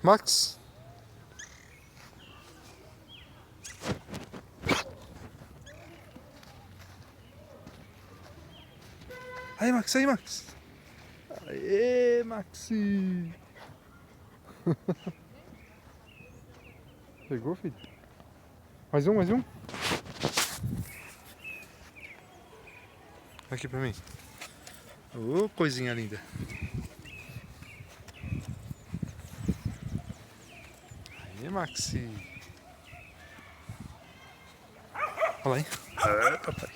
Max? Aí, Max, aí, Max. Aê, Maxi. Pegou, filho? Mais um, mais um. Aqui pra mim. Ô, coisinha linda. Aí, Maxi. Olha lá, hein? Ah, papai.